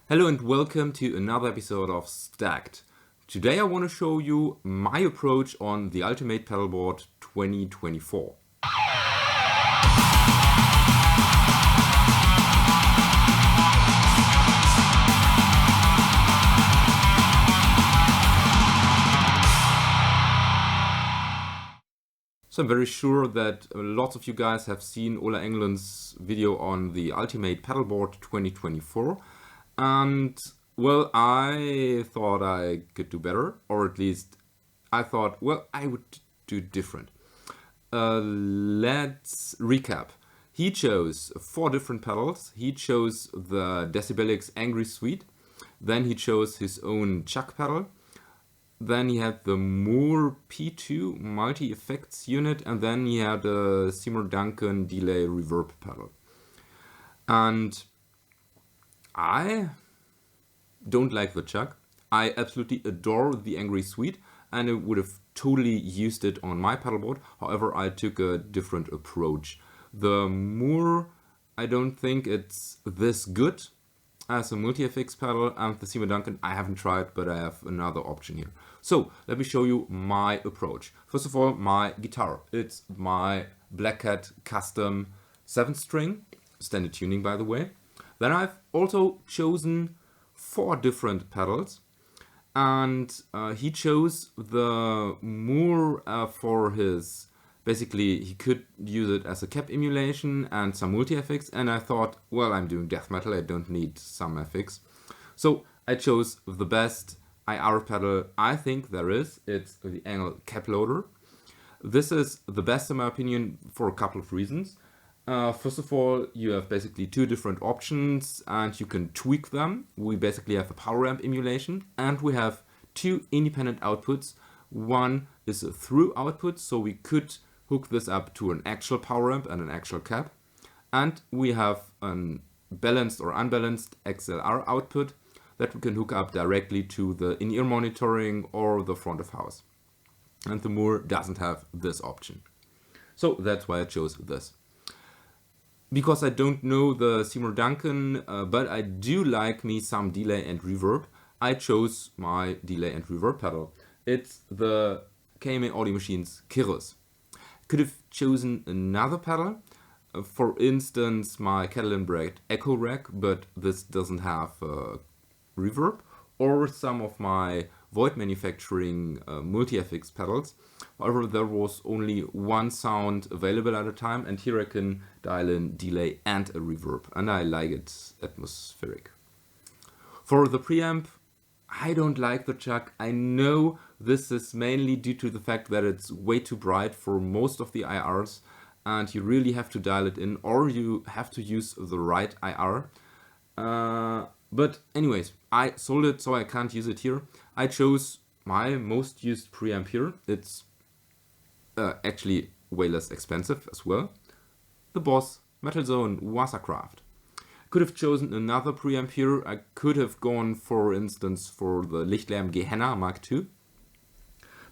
Hello and welcome to another episode of Stacked. Today I want to show you my approach on the Ultimate Pedalboard 2024. So I'm very sure that lots of you guys have seen Ola Englund's video on the Ultimate Pedalboard 2024. And, well, I thought I could do better, or at least I thought, well, I would do different. Let's recap. He chose 4 different pedals. He chose the Decibelix Angry Suite. Then he chose his own Chuck pedal. Then he had the Moore P2 multi-effects unit, and then he had a Seymour Duncan delay reverb pedal. And I don't like the Chuck. I absolutely adore the Angry Suite, and I would have totally used it on my pedalboard. However, I took a different approach. The Moore, I don't think it's this good as a multi-FX pedal, and the Seymour Duncan I haven't tried, but I have another option here. So let me show you my approach. First of all, my guitar. It's my Black Cat custom 7-string, standard tuning by the way. Then I've also chosen 4 different pedals, and he chose the Moore for his, basically he could use it as a cap emulation and some multi-FX, and I thought, well, I'm doing death metal, I don't need some FX. So I chose the best IR pedal I think there is. It's the Engel cap loader. This is the best in my opinion for a couple of reasons. First of all, you have basically 2 different options and you can tweak them. We basically have a power amp emulation and we have 2 independent outputs. One is a through output, so we could hook this up to an actual power amp and an actual cap. And we have an balanced or unbalanced XLR output that we can hook up directly to the in-ear monitoring or the front of house. And the Moore doesn't have this option. So that's why I chose this. Because I don't know the Seymour Duncan, but I do like me some delay and reverb, I chose my delay and reverb pedal. It's the KMA Audio Machine's Kyrus. Could have chosen another pedal, for instance my Kettle & Braid Echo Rack, but this doesn't have reverb, or some of my Void Manufacturing multi-FX pedals. However, there was only one sound available at a time, and here I can dial in delay and a reverb, and I like it atmospheric. For the preamp, I don't like the Chuck. I know this is mainly due to the fact that it's way too bright for most of the IRs, and you really have to dial it in, or you have to use the right IR. But anyways, I sold it, so I can't use it here. I chose my most used preamp here. It's actually way less expensive as well. The Boss Metal Zone Wassercraft. Could have chosen another preamp here. I could have gone, for instance, for the Lichtlärm Gehenna Mark II.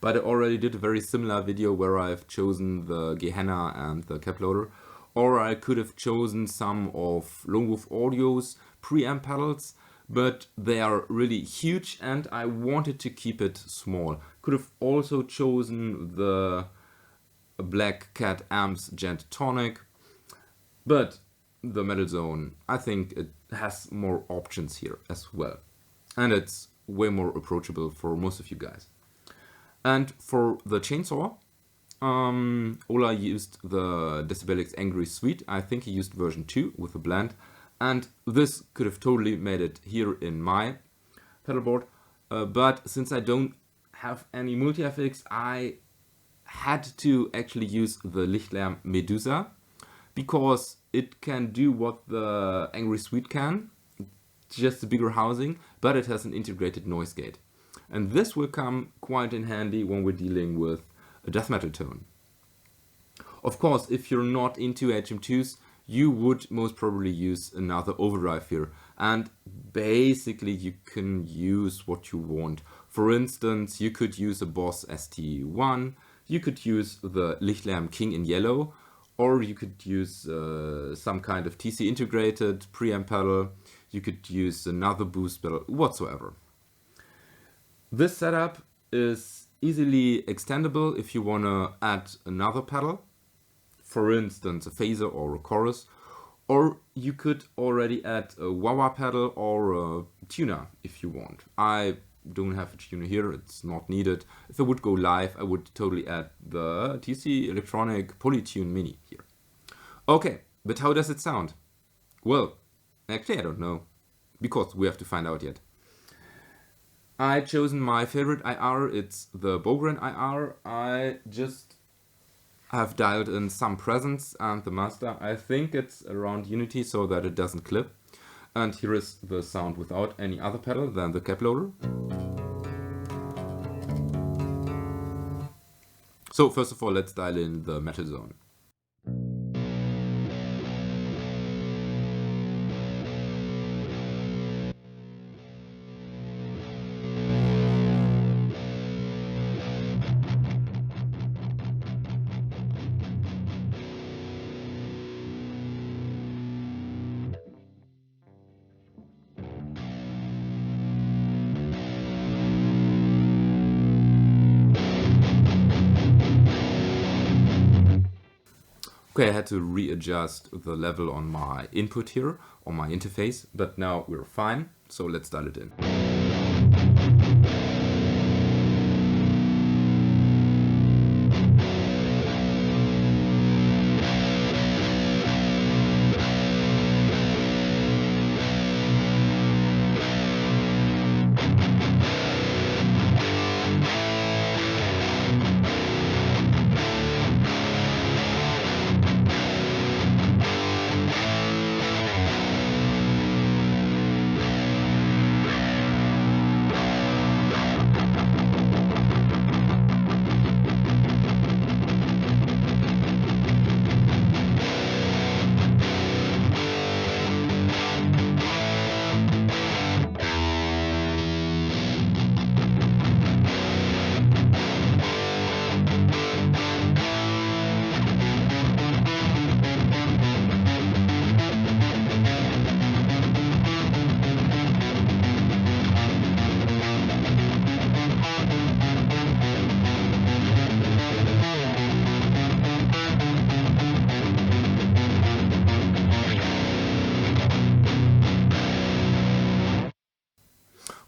But I already did a very similar video where I've chosen the Gehenna and the cap loader. Or I could have chosen some of Lone Wolf Audio's preamp pedals, but they are really huge and I wanted to keep it small. Could have also chosen the Black Cat Amps Gent Tonic, but the Metal Zone, I think it has more options here as well. And it's way more approachable for most of you guys. And for the chainsaw, Ola used the Decibelix Angry Suite. I think he used version 2 with a blend. And this could have totally made it here in my pedalboard. But since I don't have any multi-FX, I had to actually use the Lichtlärm Medusa, because it can do what the Angry Suite can, just a bigger housing, but it has an integrated noise gate. And this will come quite in handy when we're dealing with a death metal tone. Of course, if you're not into HM2s, you would most probably use another overdrive here. And basically you can use what you want. For instance, you could use a Boss ST1, you could use the Lichtlärm King in yellow, or you could use some kind of TC integrated preamp pedal. you could use another boost pedal, whatsoever. This setup is easily extendable if you want to add another pedal, for instance a phaser or a chorus, or you could already add a wah-wah pedal or a tuner if you want. I don't have a tuner here, it's not needed. If I would go live, I would totally add the TC Electronic Polytune Mini here. Okay, but how does it sound? Well, actually I don't know, because we have to find out yet. I've chosen my favorite IR, it's the Bogren IR. I just have dialed in some presence and the master. I think it's around unity so that it doesn't clip. And here is the sound without any other pedal than the cap loader. So first of all, let's dial in the metal zone. Okay, I had to readjust the level on my input here, on my interface, but now we're fine, so let's dial it in.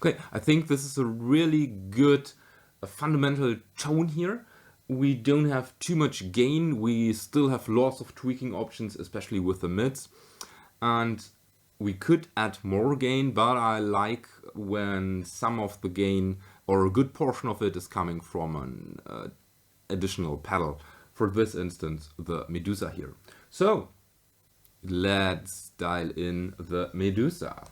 Okay, I think this is a really good fundamental tone here. We don't have too much gain, we still have lots of tweaking options, especially with the mids. And we could add more gain, but I like when some of the gain, or a good portion of it, is coming from an additional pedal. For this instance, the Medusa here. So, let's dial in the Medusa.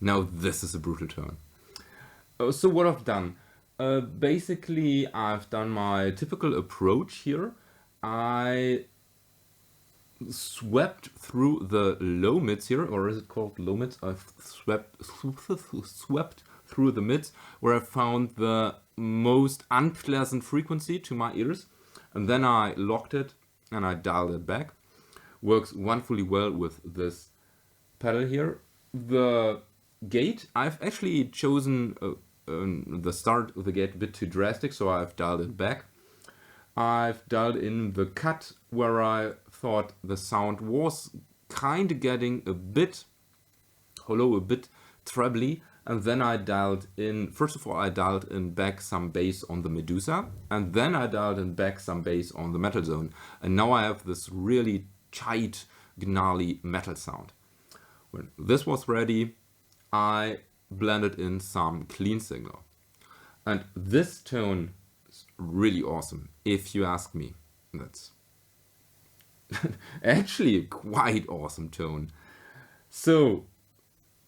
Now this is a brutal tone. So what I've done, basically I've done my typical approach here. I swept through the low mids here, or is it called low mids? I've swept through the mids, where I found the most unpleasant frequency to my ears, and then I locked it and I dialed it back. Works wonderfully well with this pedal here. The gate, I've actually chosen the start of the gate a bit too drastic, so I've dialed it back. I've dialed in the cut where I thought the sound was kind of getting a bit hollow, a bit trebly, and then I dialed in, first of all I dialed in back some bass on the Medusa, and then I dialed in back some bass on the Metal Zone, and now I have this really tight, gnarly metal sound. When this was ready, I blended in some clean signal, and this tone is really awesome, if you ask me. That's actually a quite awesome tone. So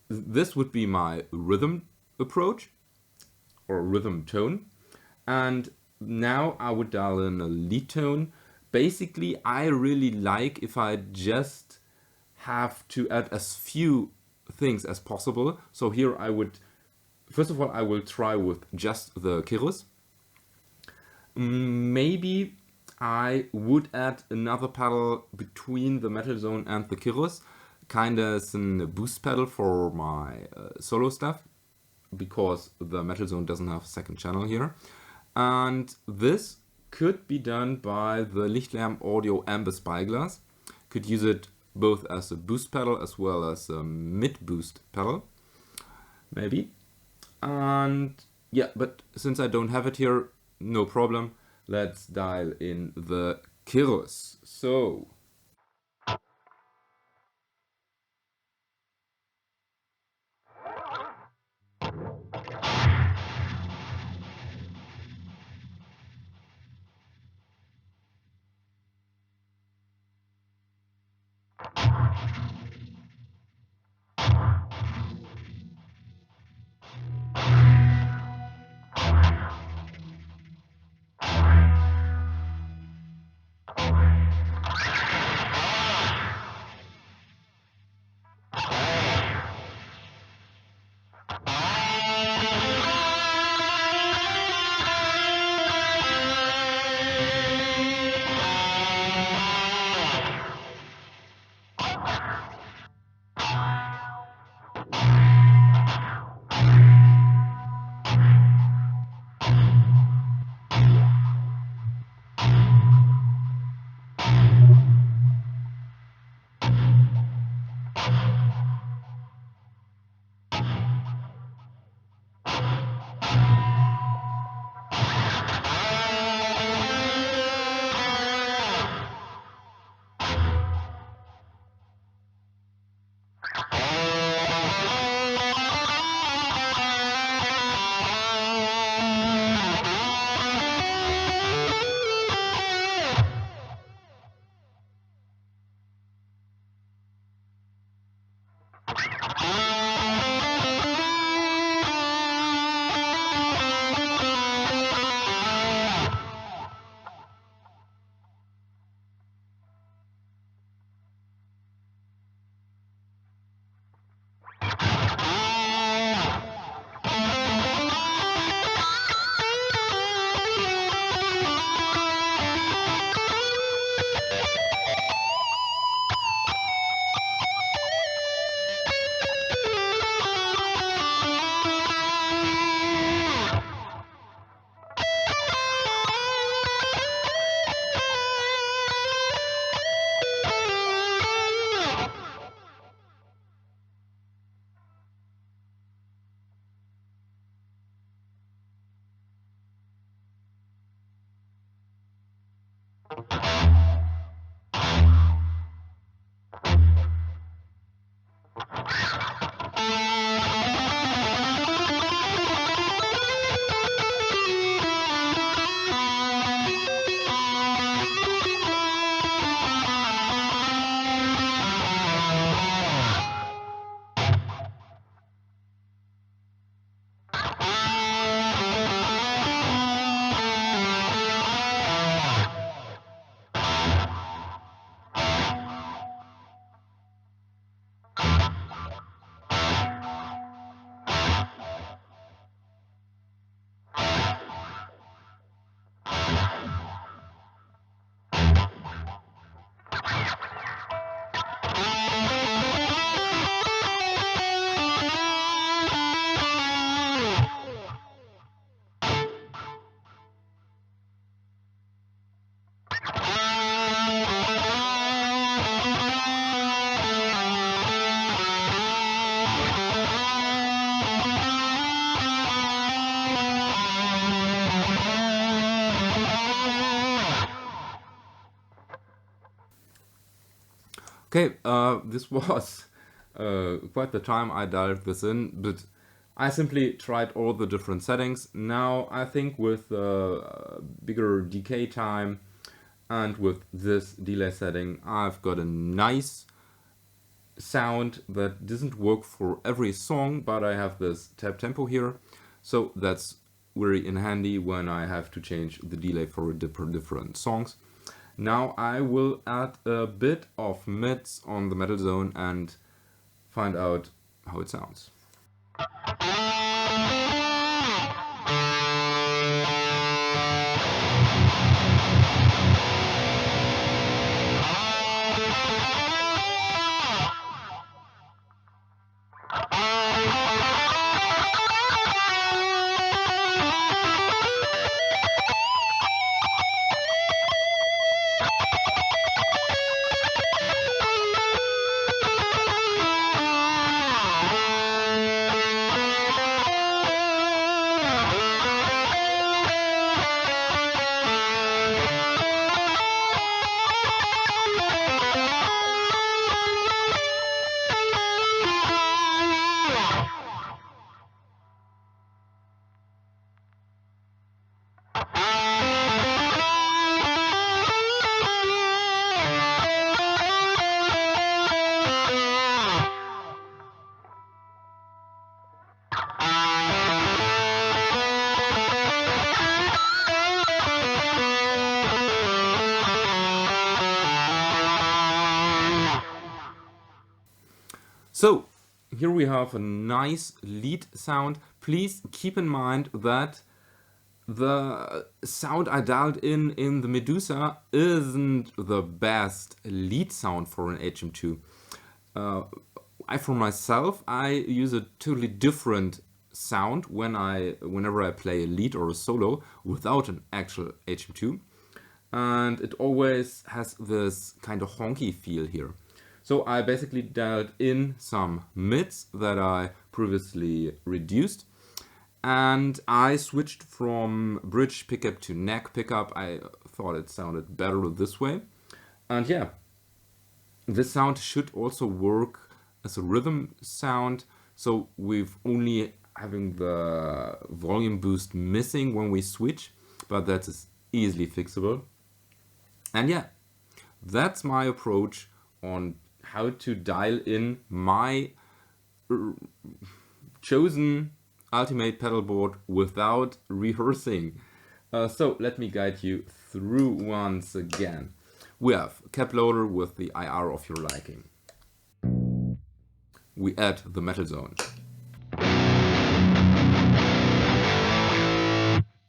this would be my rhythm approach, or rhythm tone, and now I would dial in a lead tone. Basically, I really like if I just have to add as few things as possible. So here I would, first of all, I will try with just the Kyrus. Maybe I would add another pedal between the Metal Zone and the Kyrus, kind of as a boost pedal for my solo stuff, because the Metal Zone doesn't have a second channel here. And this could be done by the Lichtlärm Audio Amber Spyglass. Could use it both as a boost pedal as well as a mid boost pedal, maybe. And yeah, but since I don't have it here, no problem. Let's dial in the Kyrus. So Okay, this was quite the time I dialed this in, but I simply tried all the different settings. Now I think with bigger decay time and with this delay setting, I've got a nice sound that doesn't work for every song, but I have this tap tempo here, so that's very in handy when I have to change the delay for different songs. Now I will add a bit of mids on the metal zone and find out how it sounds. So here we have a nice lead sound. Please keep in mind that the sound I dialed in the Medusa isn't the best lead sound for an HM2. For myself, I use a totally different sound whenever I play a lead or a solo without an actual HM2, and it always has this kind of honky feel here. So I basically dialed in some mids that I previously reduced, and I switched from bridge pickup to neck pickup. I thought it sounded better this way. And yeah, this sound should also work as a rhythm sound. So we've only having the volume boost missing when we switch, but that is easily fixable. And yeah, that's my approach on how to dial in my chosen ultimate pedal board without rehearsing. So let me guide you through once again. We have a cap loader with the IR of your liking. We add the metal zone.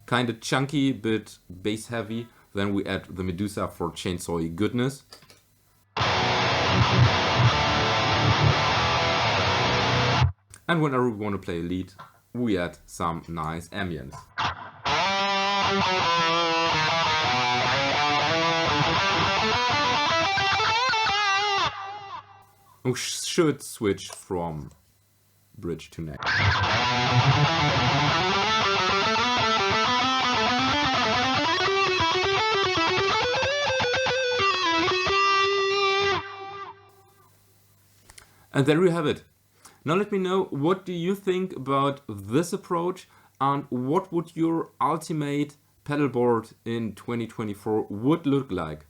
Kinda chunky, bit bass heavy. Then we add the Medusa for chainsawy goodness. And whenever we want to play a lead, we add some nice ambience. We should switch from bridge to neck. And there you have it. Now let me know, what do you think about this approach, and what would your ultimate pedal board in 2024 would look like?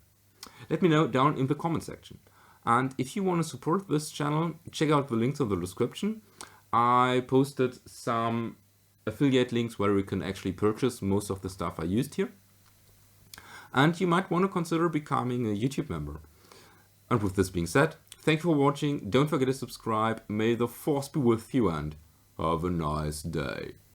Let me know down in the comment section. And if you want to support this channel, check out the links in the description. I posted some affiliate links where you can actually purchase most of the stuff I used here. And you might want to consider becoming a YouTube member. And with this being said, thank you for watching. Don't forget to subscribe. May the force be with you and have a nice day.